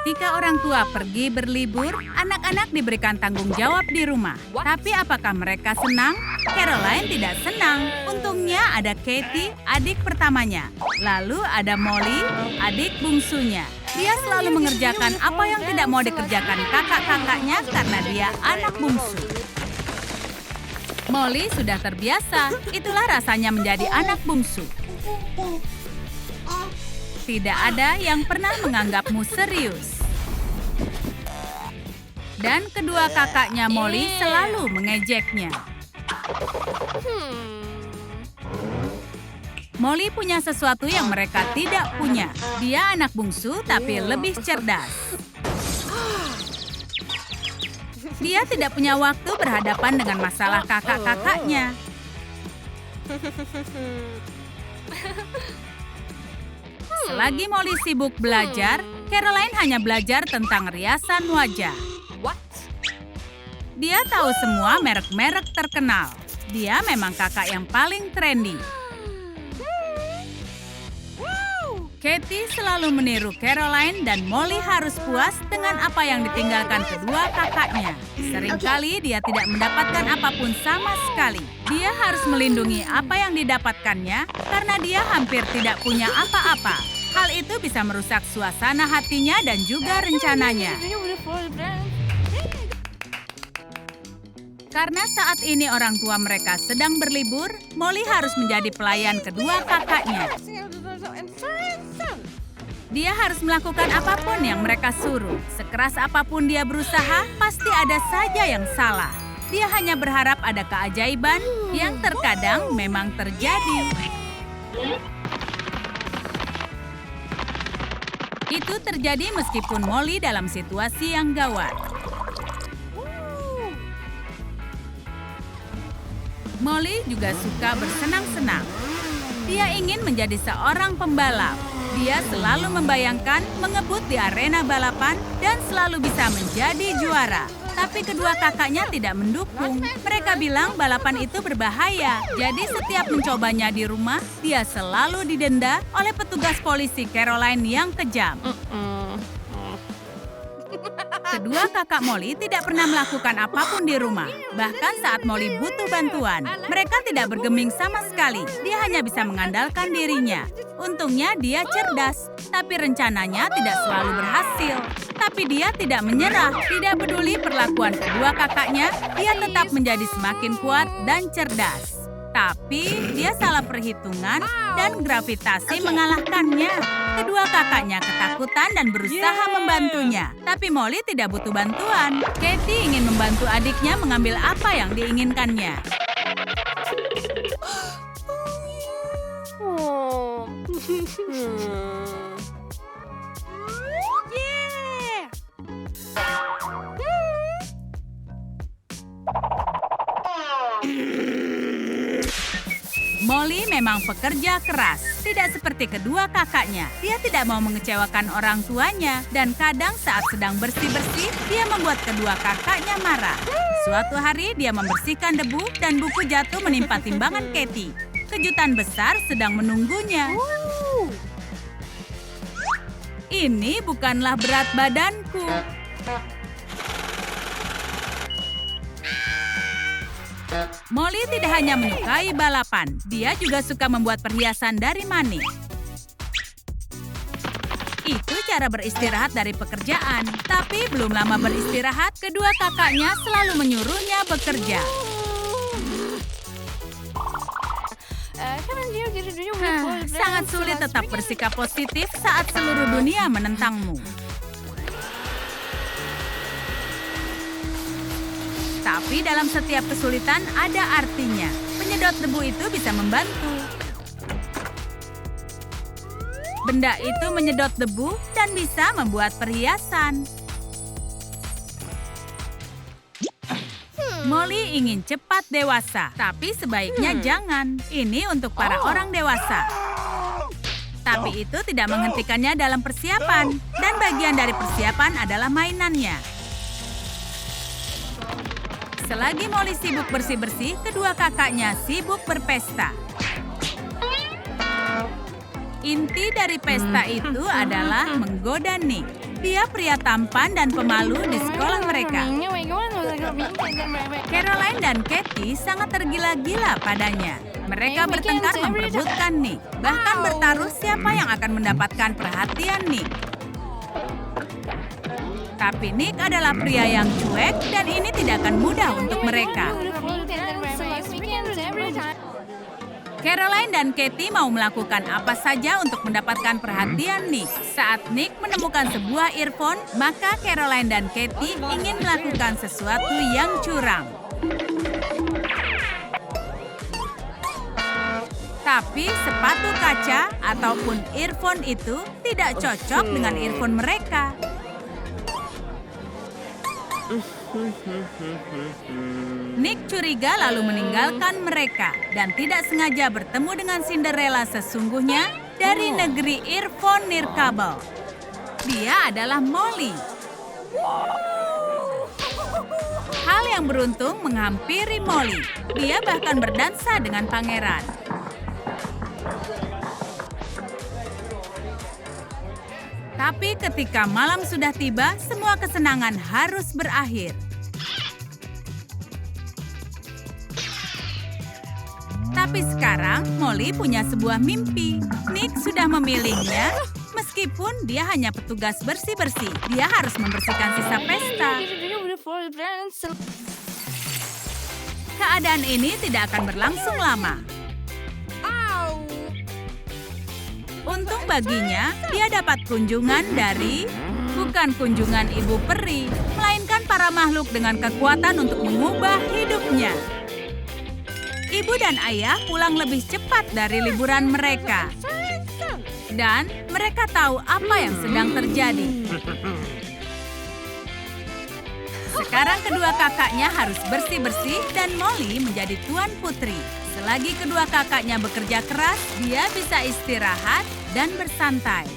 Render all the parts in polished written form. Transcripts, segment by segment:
Ketika orang tua pergi berlibur, anak-anak diberikan tanggung jawab di rumah. Tapi apakah mereka senang? Caroline tidak senang. Untungnya ada Katie, adik pertamanya. Lalu ada Molly, adik bungsunya. Dia selalu mengerjakan apa yang tidak mau dikerjakan kakak-kakaknya karena dia anak bungsu. Molly sudah terbiasa. Itulah rasanya menjadi anak bungsu. Tidak ada yang pernah menganggapmu serius. Dan kedua kakaknya Molly selalu mengejeknya. Molly punya sesuatu yang mereka tidak punya. Dia anak bungsu tapi lebih cerdas. Dia tidak punya waktu berhadapan dengan masalah kakak-kakaknya. Selagi Molly sibuk belajar, Caroline hanya belajar tentang riasan wajah. Dia tahu semua merek-merek terkenal. Dia memang kakak yang paling trendy. Katie selalu meniru Caroline dan Molly harus puas dengan apa yang ditinggalkan kedua kakaknya. Seringkali dia tidak mendapatkan apapun sama sekali. Dia harus melindungi apa yang didapatkannya karena dia hampir tidak punya apa-apa. Hal itu bisa merusak suasana hatinya dan juga rencananya. Karena saat ini orang tua mereka sedang berlibur, Molly harus menjadi pelayan kedua kakaknya. Dia harus melakukan apapun yang mereka suruh. Sekeras apapun dia berusaha, pasti ada saja yang salah. Dia hanya berharap ada keajaiban yang terkadang memang terjadi. Itu terjadi meskipun Molly dalam situasi yang gawat. Molly juga suka bersenang-senang. Dia ingin menjadi seorang pembalap. Dia selalu membayangkan mengebut di arena balapan dan selalu bisa menjadi juara. Tapi kedua kakaknya tidak mendukung. Mereka bilang balapan itu berbahaya. Jadi setiap mencobanya di rumah, dia selalu didenda oleh petugas polisi Caroline yang kejam. Kedua kakak Molly tidak pernah melakukan apapun di rumah. Bahkan saat Molly butuh bantuan, mereka tidak bergeming sama sekali. Dia hanya bisa mengandalkan dirinya. Untungnya dia cerdas, tapi rencananya tidak selalu berhasil. Tapi dia tidak menyerah. Tidak peduli perlakuan kedua kakaknya, dia tetap menjadi semakin kuat dan cerdas. Tapi dia salah perhitungan dan gravitasi mengalahkannya. Kedua kakaknya ketakutan dan berusaha membantunya. Tapi Molly tidak butuh bantuan. Katie ingin membantu adiknya mengambil apa yang diinginkannya. Molly memang pekerja keras, tidak seperti kedua kakaknya. Dia tidak mau mengecewakan orang tuanya, dan kadang saat sedang bersih-bersih, dia membuat kedua kakaknya marah. Suatu hari, dia membersihkan debu dan buku jatuh menimpa timbangan Katie. Kejutan besar sedang menunggunya. Ini bukanlah berat badanku. Molly tidak hanya menyukai balapan, dia juga suka membuat perhiasan dari manik. Itu cara beristirahat dari pekerjaan. Tapi belum lama beristirahat, kedua kakaknya selalu menyuruhnya bekerja. Sangat sulit tetap bersikap positif saat seluruh dunia menentangmu. Tapi dalam setiap kesulitan ada artinya. Penyedot debu itu bisa membantu. Benda itu menyedot debu dan bisa membuat perhiasan. Molly ingin cepat dewasa, tapi sebaiknya jangan. Ini untuk para orang dewasa. Tapi itu tidak menghentikannya dalam persiapan. Dan bagian dari persiapan adalah mainannya. Selagi Molly sibuk bersih-bersih, kedua kakaknya sibuk berpesta. Inti dari pesta itu adalah menggoda Nick. Dia pria tampan dan pemalu di sekolah mereka. Caroline dan Katie sangat tergila-gila padanya. Mereka bertengkar memperebutkan Nick, bahkan bertaruh siapa yang akan mendapatkan perhatian Nick. Tapi Nick adalah pria yang cuek dan ini tidak akan mudah untuk mereka. Caroline dan Katie mau melakukan apa saja untuk mendapatkan perhatian Nick. Saat Nick menemukan sebuah earphone, maka Caroline dan Katie ingin melakukan sesuatu yang curang. Tapi sepatu kaca ataupun earphone itu tidak cocok dengan earphone mereka. Nick curiga lalu meninggalkan mereka dan tidak sengaja bertemu dengan Cinderella sesungguhnya dari negeri earphone nirkabel. Dia adalah Molly. Hal yang beruntung menghampiri Molly. Dia bahkan berdansa dengan pangeran. Tapi ketika malam sudah tiba, semua kesenangan harus berakhir. Tapi sekarang, Molly punya sebuah mimpi. Nick sudah memilihnya, meskipun dia hanya petugas bersih-bersih. Dia harus membersihkan sisa pesta. Keadaan ini tidak akan berlangsung lama. Untung baginya, dia dapat kunjungan dari, bukan kunjungan ibu peri, melainkan para makhluk dengan kekuatan untuk mengubah hidupnya. Ibu dan ayah pulang lebih cepat dari liburan mereka. Dan mereka tahu apa yang sedang terjadi. Sekarang kedua kakaknya harus bersih-bersih dan Molly menjadi tuan putri. Selagi kedua kakaknya bekerja keras, dia bisa istirahat dan bersantai.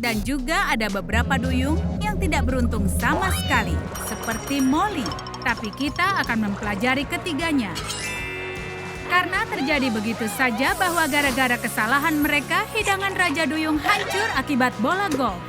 Dan juga ada beberapa duyung yang tidak beruntung sama sekali, seperti Molly. Tapi kita akan mempelajari ketiganya. Karena terjadi begitu saja bahwa gara-gara kesalahan mereka, hidangan Raja Duyung hancur akibat bola golf.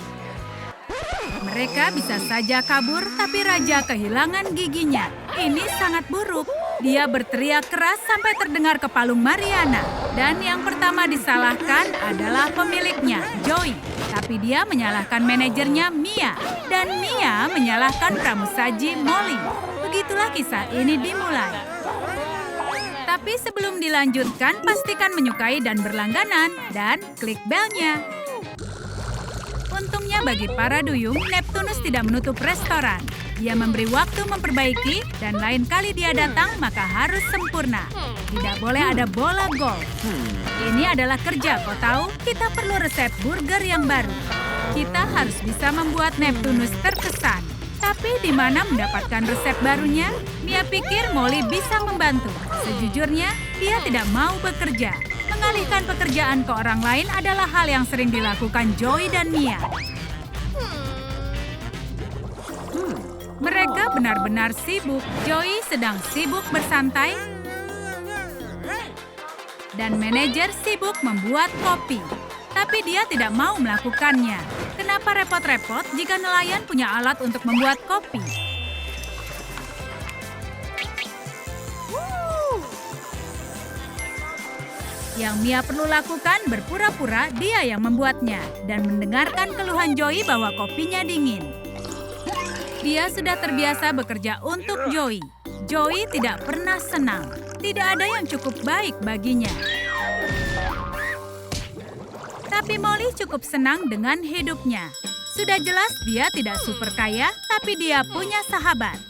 Mereka bisa saja kabur, tapi Raja kehilangan giginya. Ini sangat buruk. Dia berteriak keras sampai terdengar ke palung Mariana. Dan yang pertama disalahkan adalah pemiliknya, Joey. Tapi dia menyalahkan manajernya, Mia. Dan Mia menyalahkan pramusaji, Molly. Begitulah kisah ini dimulai. Tapi sebelum dilanjutkan, pastikan menyukai dan berlangganan. Dan klik belnya. Untungnya bagi para duyung, Neptunus tidak menutup restoran. Dia memberi waktu memperbaiki dan lain kali dia datang maka harus sempurna. Tidak boleh ada bola golf. Ini adalah kerja, kau tahu? Kita perlu resep burger yang baru. Kita harus bisa membuat Neptunus terkesan. Tapi di mana mendapatkan resep barunya? Mia pikir Molly bisa membantu. Sejujurnya, dia tidak mau bekerja. Mengalihkan pekerjaan ke orang lain adalah hal yang sering dilakukan Joey dan Mia. Mereka benar-benar sibuk. Joey sedang sibuk bersantai dan manajer sibuk membuat kopi. Tapi dia tidak mau melakukannya. Kenapa repot-repot jika nelayan punya alat untuk membuat kopi? Yang Mia perlu lakukan berpura-pura dia yang membuatnya dan mendengarkan keluhan Joey bahwa kopinya dingin. Dia sudah terbiasa bekerja untuk Joey. Joey tidak pernah senang. Tidak ada yang cukup baik baginya. Tapi Molly cukup senang dengan hidupnya. Sudah jelas dia tidak super kaya, tapi dia punya sahabat.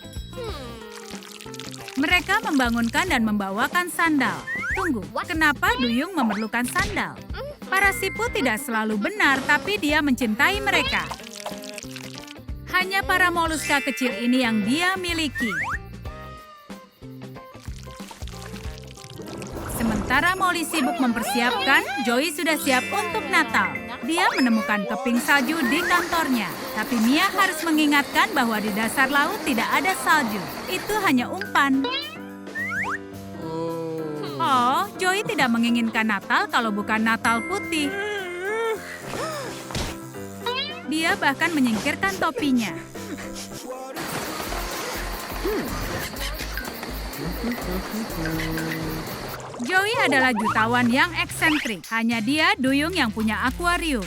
Mereka membangunkan dan membawakan sandal. Tunggu, kenapa duyung memerlukan sandal? Para siput tidak selalu benar, tapi dia mencintai mereka. Hanya para moluska kecil ini yang dia miliki. Sementara Molly sibuk mempersiapkan, Joey sudah siap untuk Natal. Dia menemukan keping salju di kantornya. Tapi Mia harus mengingatkan bahwa di dasar laut tidak ada salju. Itu hanya umpan. Oh, Joey tidak menginginkan Natal kalau bukan Natal putih. Dia bahkan menyingkirkan topinya. Joey adalah jutawan yang eksentrik. Hanya dia duyung yang punya akuarium.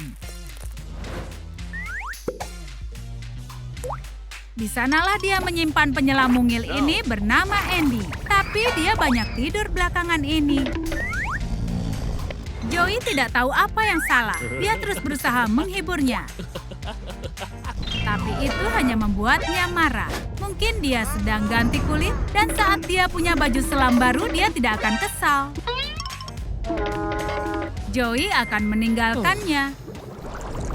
Di sanalah dia menyimpan penyelam mungil ini bernama Andy. Tapi dia banyak tidur belakangan ini. Joey tidak tahu apa yang salah. Dia terus berusaha menghiburnya. Tapi itu hanya membuatnya marah. Mungkin dia sedang ganti kulit dan saat dia punya baju selam baru, dia tidak akan kesal. Joey akan meninggalkannya.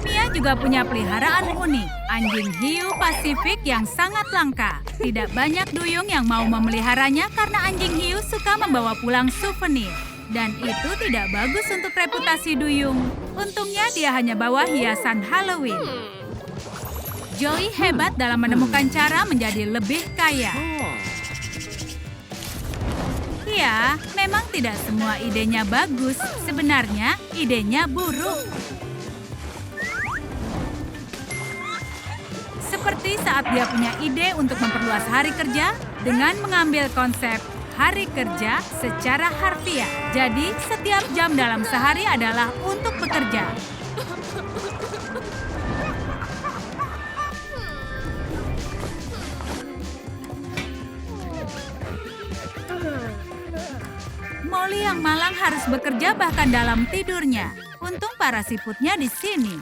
Mia juga punya peliharaan unik, anjing hiu Pasifik yang sangat langka. Tidak banyak duyung yang mau memeliharanya karena anjing hiu suka membawa pulang souvenir. Dan itu tidak bagus untuk reputasi duyung. Untungnya dia hanya bawa hiasan Halloween. Joey hebat dalam menemukan cara menjadi lebih kaya. Ya, memang tidak semua idenya bagus. Sebenarnya, idenya buruk. Seperti saat dia punya ide untuk memperluas hari kerja dengan mengambil konsep hari kerja secara harfiah. Jadi, setiap jam dalam sehari adalah untuk bekerja. Molly yang malang harus bekerja bahkan dalam tidurnya. Untung para siputnya di sini.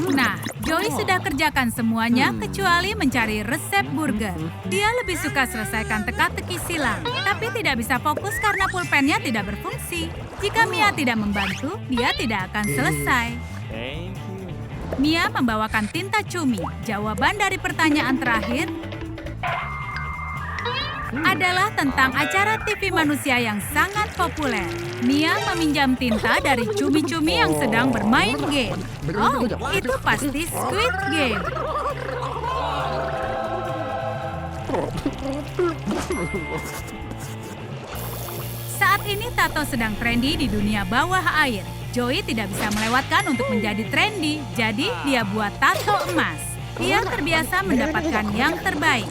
Nah, Joey sudah kerjakan semuanya kecuali mencari resep burger. Dia lebih suka selesaikan teka-teki silang, tapi tidak bisa fokus karena pulpennya tidak berfungsi. Jika Mia tidak membantu, dia tidak akan selesai. Mia membawakan tinta cumi. Jawaban dari pertanyaan terakhir adalah tentang acara TV manusia yang sangat populer. Mia meminjam tinta dari cumi-cumi yang sedang bermain game. Oh, itu pasti Squid Game. Saat ini tato sedang trendy di dunia bawah air. Joey tidak bisa melewatkan untuk menjadi trendy, jadi dia buat tato emas. Dia terbiasa mendapatkan yang terbaik.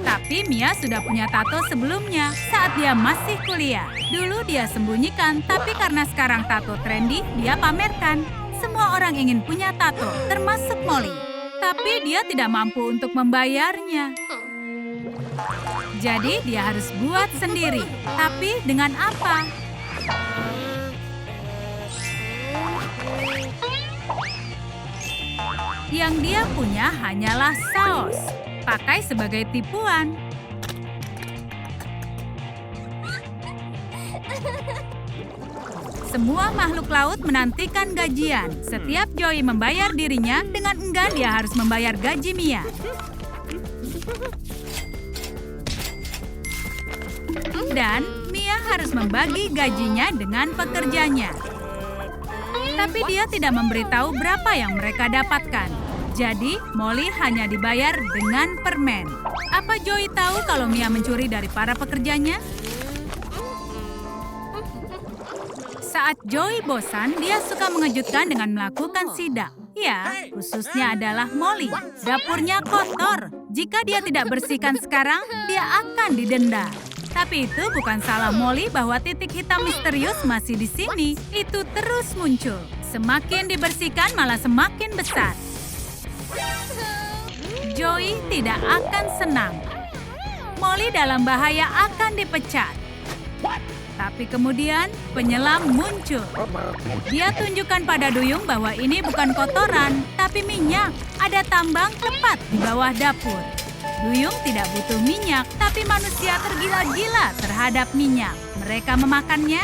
Tapi Mia sudah punya tato sebelumnya saat dia masih kuliah. Dulu dia sembunyikan, tapi karena sekarang tato trendy, dia pamerkan. Semua orang ingin punya tato, termasuk Molly. Tapi dia tidak mampu untuk membayarnya. Jadi dia harus buat sendiri. Tapi dengan apa? Yang dia punya hanyalah saus. Pakai sebagai tipuan. Semua makhluk laut menantikan gajian. Setiap Joey membayar dirinya, dengan enggan dia harus membayar gaji Mia. Dan Mia harus membagi gajinya dengan pekerjanya. Tapi dia tidak memberitahu berapa yang mereka dapatkan. Jadi, Molly hanya dibayar dengan permen. Apa Joey tahu kalau Mia mencuri dari para pekerjanya? Saat Joey bosan, dia suka mengejutkan dengan melakukan sidak. Ya, khususnya adalah Molly. Dapurnya kotor. Jika dia tidak bersihkan sekarang, dia akan didenda. Tapi itu bukan salah Molly bahwa titik hitam misterius masih di sini. Itu terus muncul. Semakin dibersihkan malah semakin besar. Joey tidak akan senang. Molly dalam bahaya akan dipecat. Tapi kemudian penyelam muncul. Dia tunjukkan pada duyung bahwa ini bukan kotoran, tapi minyak. Ada tambang tepat di bawah dapur. Duyung tidak butuh minyak, tapi manusia tergila-gila terhadap minyak. Mereka memakannya.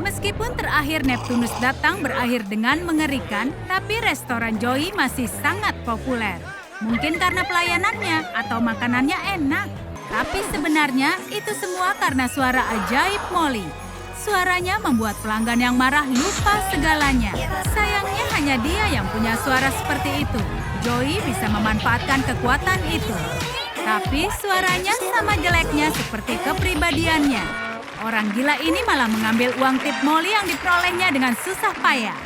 Meskipun terakhir Neptunus datang berakhir dengan mengerikan, tapi restoran Joey masih sangat populer. Mungkin karena pelayanannya atau makanannya enak. Tapi sebenarnya itu semua karena suara ajaib Molly. Suaranya membuat pelanggan yang marah lupa segalanya. Sayangnya hanya dia yang punya suara seperti itu. Joey bisa memanfaatkan kekuatan itu. Tapi suaranya sama jeleknya seperti kepribadiannya. Orang gila ini malah mengambil uang tip Molly yang diperolehnya dengan susah payah.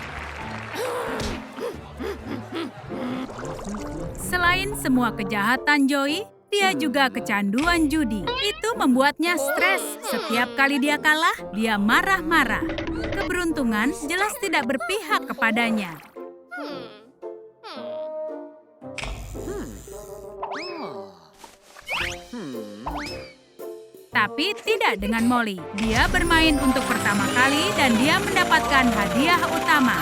Selain semua kejahatan Joey, dia juga kecanduan judi. Itu membuatnya stres. Setiap kali dia kalah, dia marah-marah. Keberuntungan jelas tidak berpihak kepadanya. Tapi tidak dengan Molly. Dia bermain untuk pertama kali dan dia mendapatkan hadiah utama.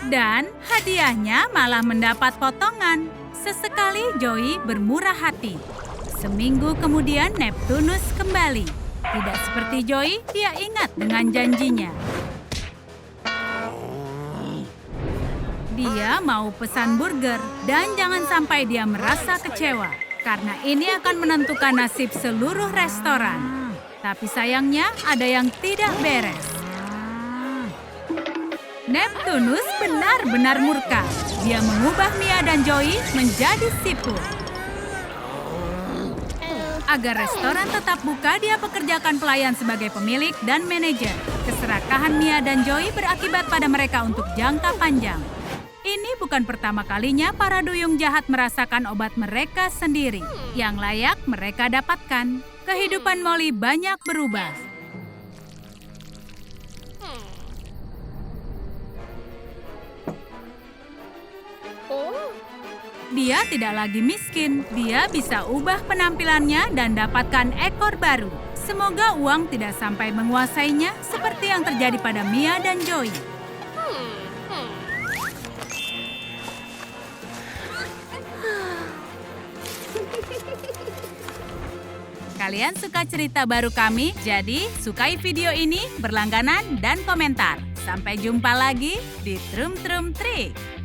Dan hadiahnya malah mendapat potongan. Sesekali Joey bermurah hati. Seminggu kemudian Neptunus kembali. Tidak seperti Joey, dia ingat dengan janjinya. Dia mau pesan burger dan jangan sampai dia merasa kecewa. Karena ini akan menentukan nasib seluruh restoran. Tapi sayangnya ada yang tidak beres. Neptunus benar-benar murka. Dia mengubah Mia dan Joey menjadi siput. Agar restoran tetap buka, dia pekerjakan pelayan sebagai pemilik dan manajer. Keserakahan Mia dan Joey berakibat pada mereka untuk jangka panjang. Ini bukan pertama kalinya para duyung jahat merasakan obat mereka sendiri. Yang layak mereka dapatkan. Kehidupan Molly banyak berubah. Dia tidak lagi miskin. Dia bisa ubah penampilannya dan dapatkan ekor baru. Semoga uang tidak sampai menguasainya seperti yang terjadi pada Mia dan Joey. Kalian suka cerita baru kami? Jadi, sukai video ini, berlangganan, dan komentar. Sampai jumpa lagi di Trum Trum Trik.